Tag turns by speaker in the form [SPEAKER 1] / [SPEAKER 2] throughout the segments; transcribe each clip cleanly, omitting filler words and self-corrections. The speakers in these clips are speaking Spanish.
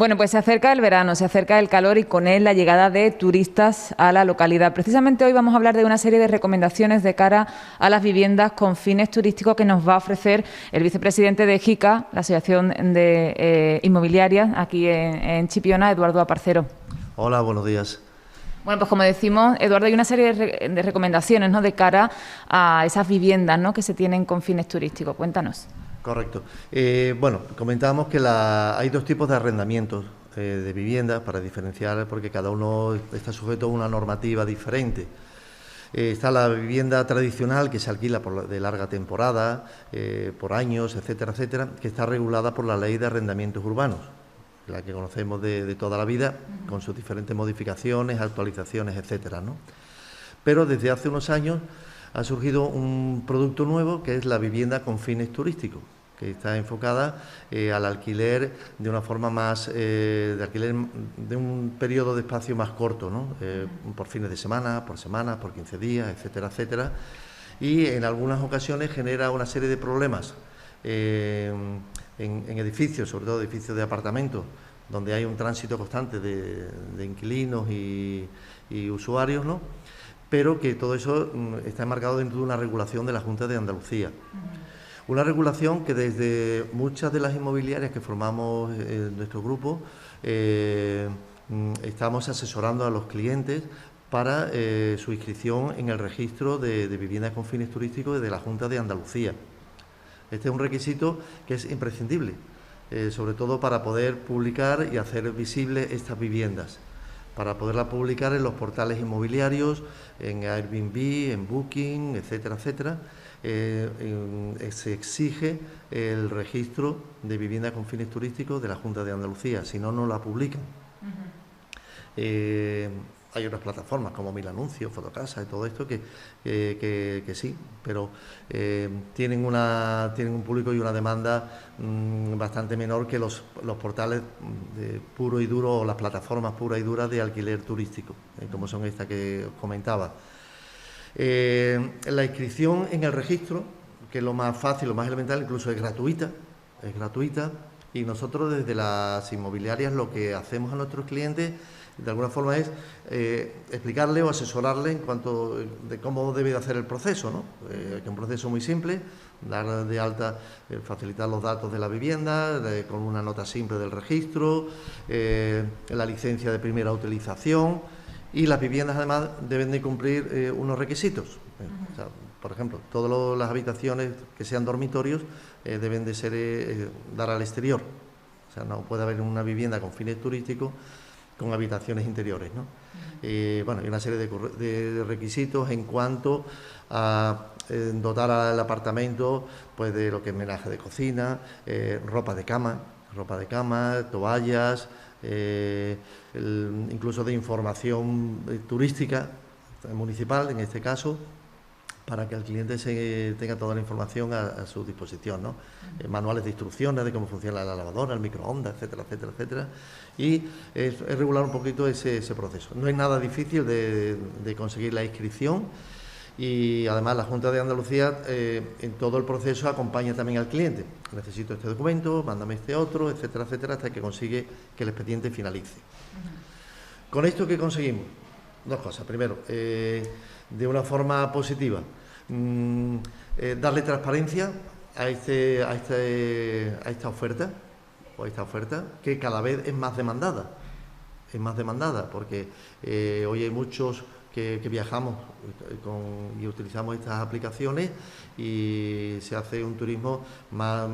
[SPEAKER 1] Bueno, pues se acerca el verano, se acerca el calor y con él la llegada de turistas a la localidad. Precisamente hoy vamos a hablar de una serie de recomendaciones de cara a las viviendas con fines turísticos que nos va a ofrecer el vicepresidente de JICA, la Asociación de Inmobiliarias, aquí en Chipiona, Eduardo Aparcero.
[SPEAKER 2] Hola, buenos días.
[SPEAKER 1] Bueno, pues como decimos, Eduardo, hay una serie de recomendaciones, ¿no?, de cara a esas viviendas, ¿no?, que se tienen con fines turísticos. Cuéntanos.
[SPEAKER 2] Correcto. Bueno, comentábamos que hay dos tipos de arrendamientos de viviendas para diferenciar, porque cada uno está sujeto a una normativa diferente. Está la vivienda tradicional, que se alquila de larga temporada, por años, etcétera, etcétera, que está regulada por la Ley de Arrendamientos Urbanos, la que conocemos de toda la vida, con sus diferentes modificaciones, actualizaciones, etcétera, ¿no? Pero desde hace unos años ha surgido un producto nuevo, que es la vivienda con fines turísticos, que está enfocada al alquiler de una forma más, de alquiler de un periodo de espacio más corto, ¿no? Por fines de semana, por 15 días, etcétera, etcétera. Y en algunas ocasiones genera una serie de problemas en edificios, sobre todo edificios de apartamentos, donde hay un tránsito constante de inquilinos y usuarios, ¿no? Pero que todo eso está enmarcado dentro de una regulación de la Junta de Andalucía. Una regulación que desde muchas de las inmobiliarias que formamos nuestro grupo estamos asesorando a los clientes para su inscripción en el registro de viviendas con fines turísticos de la Junta de Andalucía. Este es un requisito que es imprescindible, sobre todo para poder publicar y hacer visibles estas viviendas, para poderla publicar en los portales inmobiliarios, en Airbnb, en Booking, etcétera, etcétera. Se exige el registro de vivienda con fines turísticos de la Junta de Andalucía, si no, no la publican. Hay otras plataformas como Mil Anuncios, Fotocasa y todo esto que sí, pero tienen un público y una demanda bastante menor que los portales puro y duro, o las plataformas puras y duras de alquiler turístico, como son estas que os comentaba. La inscripción en el registro, que es lo más fácil, lo más elemental, incluso es gratuita, y nosotros desde las inmobiliarias lo que hacemos a nuestros clientes de alguna forma es explicarle o asesorarle en cuanto de cómo debe de hacer el proceso, ¿no? Que es un proceso muy simple, dar de alta, facilitar los datos de la vivienda, con una nota simple del registro, la licencia de primera utilización, y las viviendas además deben de cumplir unos requisitos. O sea, por ejemplo, todas las habitaciones que sean dormitorios deben de ser dar al exterior. O sea, no puede haber una vivienda con fines turísticos con habitaciones interiores, ¿no? Bueno, hay una serie de requisitos en cuanto a dotar al apartamento, pues, de lo que es menaje de cocina, ropa de cama, toallas, incluso de información turística municipal, en este caso, para que el cliente tenga toda la información a su disposición, ¿no? Manuales de instrucciones de cómo funciona la lavadora, el microondas, etcétera, etcétera, etcétera. Y es regular un poquito ese proceso. No es nada difícil de conseguir la inscripción, y además la Junta de Andalucía en todo el proceso acompaña también al cliente. Necesito este documento, mándame este otro, etcétera, etcétera, hasta que consigue que el expediente finalice. Con esto, ¿qué conseguimos? Dos cosas. Primero, de una forma positiva, darle transparencia a esta oferta, que cada vez es más demandada. Porque hoy hay muchos que viajamos y utilizamos estas aplicaciones, y se hace un turismo más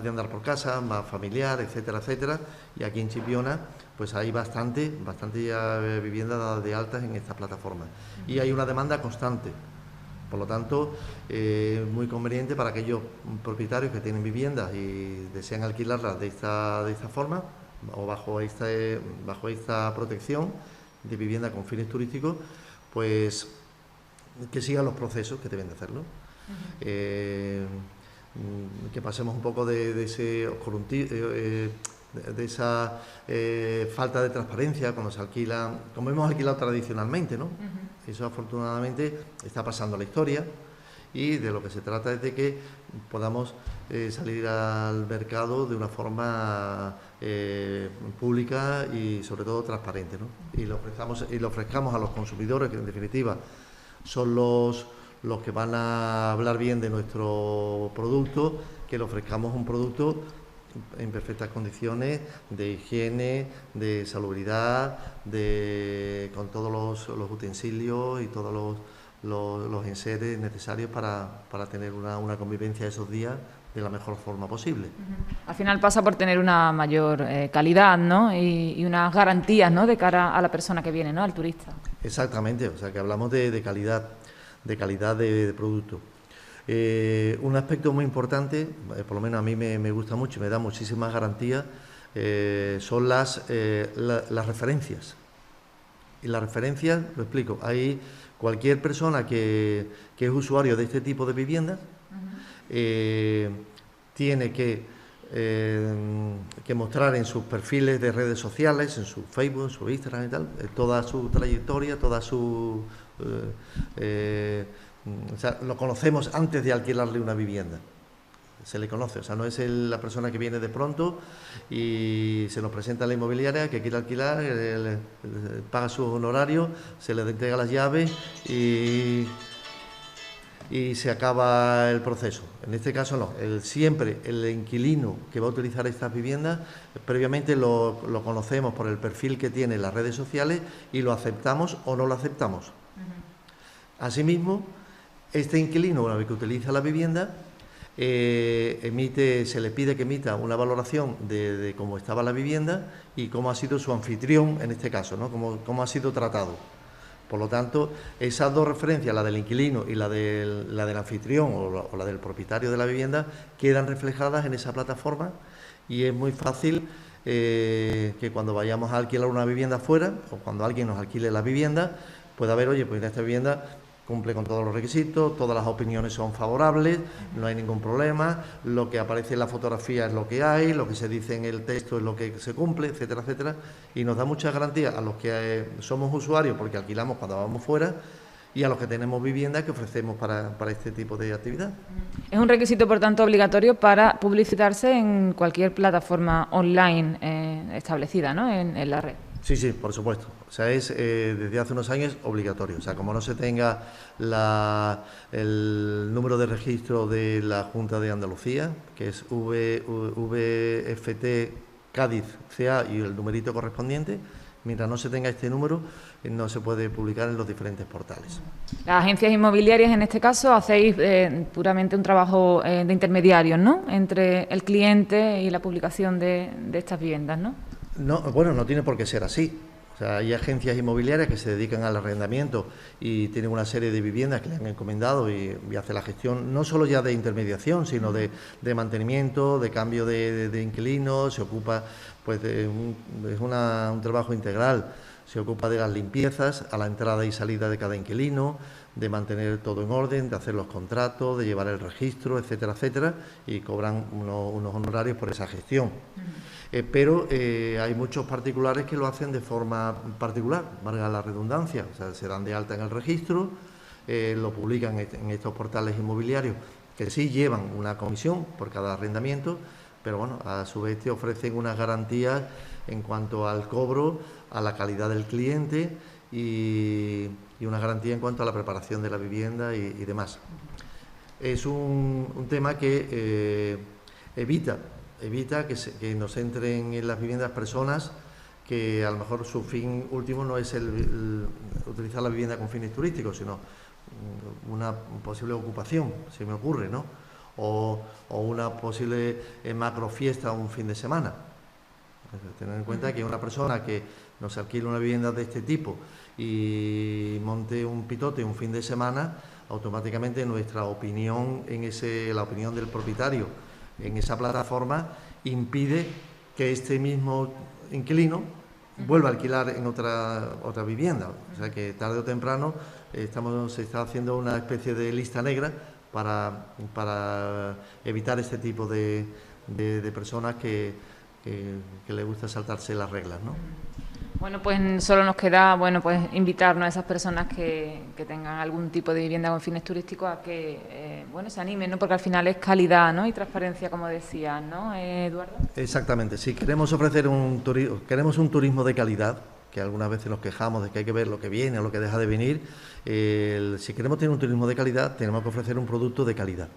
[SPEAKER 2] de andar por casa, más familiar, etcétera, etcétera. Y aquí en Chipiona pues hay bastante ya viviendas dadas de altas en estas plataformas, y hay una demanda constante. Por lo tanto, muy conveniente para aquellos propietarios que tienen viviendas y desean alquilarlas de esta forma, o bajo esta protección de vivienda con fines turísticos, pues que sigan los procesos que deben de hacerlo. Que pasemos un poco de esa falta de transparencia cuando se alquilan, como hemos alquilado tradicionalmente, ¿no? Eso afortunadamente está pasando a la historia, y de lo que se trata es de que podamos salir al mercado de una forma pública y sobre todo transparente, ¿no? Y lo ofrezcamos a los consumidores, que en definitiva son los que van a hablar bien de nuestro producto, que le ofrezcamos un producto en perfectas condiciones de higiene, de salubridad, con todos los utensilios y todos los enseres necesarios para tener una convivencia esos días de la mejor forma posible.
[SPEAKER 1] Al final pasa por tener una mayor calidad, ¿no? Y unas garantías, ¿no?, de cara a la persona que viene, ¿no?, al turista.
[SPEAKER 2] Exactamente, o sea que hablamos de calidad de producto. Un aspecto muy importante, por lo menos a mí me gusta mucho y me da muchísimas garantías, son las referencias. Y las referencias, lo explico, hay cualquier persona que es usuario de este tipo de viviendas, tiene que mostrar en sus perfiles de redes sociales, en su Facebook, en su Instagram y tal, toda su trayectoria, o sea, lo conocemos antes de alquilarle una vivienda. Se le conoce, o sea, no es la persona que viene de pronto y se nos presenta a la inmobiliaria que quiere alquilar, paga su honorario, se le entrega las llaves y se acaba el proceso. En este caso no, siempre el inquilino que va a utilizar estas viviendas, previamente lo conocemos por el perfil que tiene en las redes sociales y lo aceptamos o no lo aceptamos. Asimismo, este inquilino, una vez que utiliza la vivienda, se le pide que emita una valoración de cómo estaba la vivienda y cómo ha sido su anfitrión, en este caso, ¿no?, cómo ha sido tratado. Por lo tanto, esas dos referencias, la del inquilino y la del anfitrión o la del propietario de la vivienda, quedan reflejadas en esa plataforma y es muy fácil que cuando vayamos a alquilar una vivienda fuera o cuando alguien nos alquile la vivienda, pueda ver, oye, pues en esta vivienda cumple con todos los requisitos, todas las opiniones son favorables, no hay ningún problema, lo que aparece en la fotografía es lo que hay, lo que se dice en el texto es lo que se cumple, etcétera, etcétera, y nos da muchas garantías a los que somos usuarios porque alquilamos cuando vamos fuera y a los que tenemos vivienda que ofrecemos para este tipo de actividad.
[SPEAKER 1] Es un requisito, por tanto, obligatorio para publicitarse en cualquier plataforma online establecida, ¿no?, en la red.
[SPEAKER 2] Sí, sí, por supuesto. O sea, es desde hace unos años obligatorio. O sea, como no se tenga el número de registro de la Junta de Andalucía, que es VFT Cádiz CA y el numerito correspondiente, mientras no se tenga este número, no se puede publicar en los diferentes portales.
[SPEAKER 1] Las agencias inmobiliarias, en este caso, hacéis puramente un trabajo de intermediarios, ¿no?, entre el cliente y la publicación de estas viviendas, ¿no?
[SPEAKER 2] No, bueno, no tiene por qué ser así. O sea, hay agencias inmobiliarias que se dedican al arrendamiento y tienen una serie de viviendas que le han encomendado y hace la gestión no solo ya de intermediación, sino de mantenimiento, de cambio de inquilinos, se ocupa, pues, es un trabajo integral. Se ocupa de las limpiezas a la entrada y salida de cada inquilino, de mantener todo en orden, de hacer los contratos, de llevar el registro, etcétera, etcétera, y cobran unos honorarios por esa gestión. Pero hay muchos particulares que lo hacen de forma particular, valga la redundancia, o sea, se dan de alta en el registro, lo publican en estos portales inmobiliarios que sí llevan una comisión por cada arrendamiento, pero bueno, a su vez te ofrecen unas garantías en cuanto al cobro, a la calidad del cliente y una garantía en cuanto a la preparación de la vivienda y demás. Es un tema que evita que nos entren en las viviendas personas que a lo mejor su fin último no es el utilizar la vivienda con fines turísticos, sino una posible ocupación, se me ocurre, ¿no? O una posible macrofiesta un fin de semana. Tener en cuenta que una persona que nos alquile una vivienda de este tipo y monte un pitote un fin de semana, automáticamente nuestra opinión la opinión del propietario en esa plataforma impide que este mismo inquilino vuelva a alquilar en otra vivienda. O sea que tarde o temprano se está haciendo una especie de lista negra para evitar este tipo de personas que les gusta saltarse las reglas, ¿no?
[SPEAKER 1] Bueno, pues solo nos queda, bueno, pues invitarnos a esas personas que tengan algún tipo de vivienda con fines turísticos a que, bueno, se animen, ¿no? Porque al final es calidad, ¿no? Y transparencia, como decías, ¿no, Eduardo?
[SPEAKER 2] Exactamente. Si queremos ofrecer queremos un turismo de calidad, que algunas veces nos quejamos de que hay que ver lo que viene o lo que deja de venir, si queremos tener un turismo de calidad, tenemos que ofrecer un producto de calidad.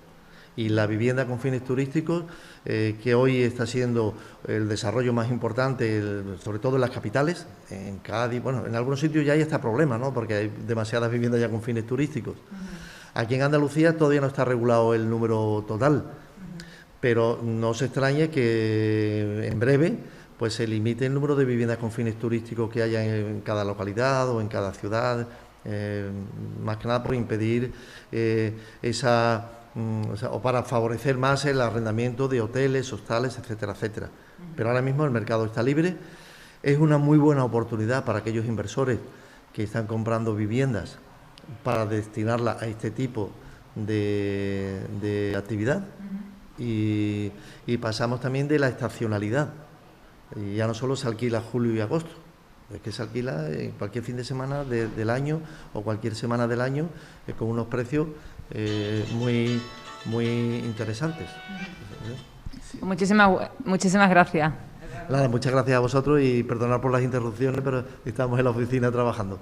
[SPEAKER 2] Y la vivienda con fines turísticos, que hoy está siendo el desarrollo más importante, sobre todo en las capitales, en Cádiz, bueno, en algunos sitios ya hay este problema, ¿no? Porque hay demasiadas viviendas ya con fines turísticos. Aquí en Andalucía todavía no está regulado el número total, pero no se extrañe que en breve pues se limite el número de viviendas con fines turísticos que haya en cada localidad o en cada ciudad, más que nada por impedir o para favorecer más el arrendamiento de hoteles, hostales, etcétera, etcétera. Pero ahora mismo el mercado está libre. Es una muy buena oportunidad para aquellos inversores que están comprando viviendas para destinarla a este tipo de actividad. Y pasamos también de la estacionalidad. Y ya no solo se alquila julio y agosto, es que se alquila en cualquier fin de semana del año o cualquier semana del año con unos precios muy interesantes.
[SPEAKER 1] Sí. Muchísimas gracias.
[SPEAKER 2] Nada, muchas gracias a vosotros y perdonad por las interrupciones, pero estamos en la oficina trabajando.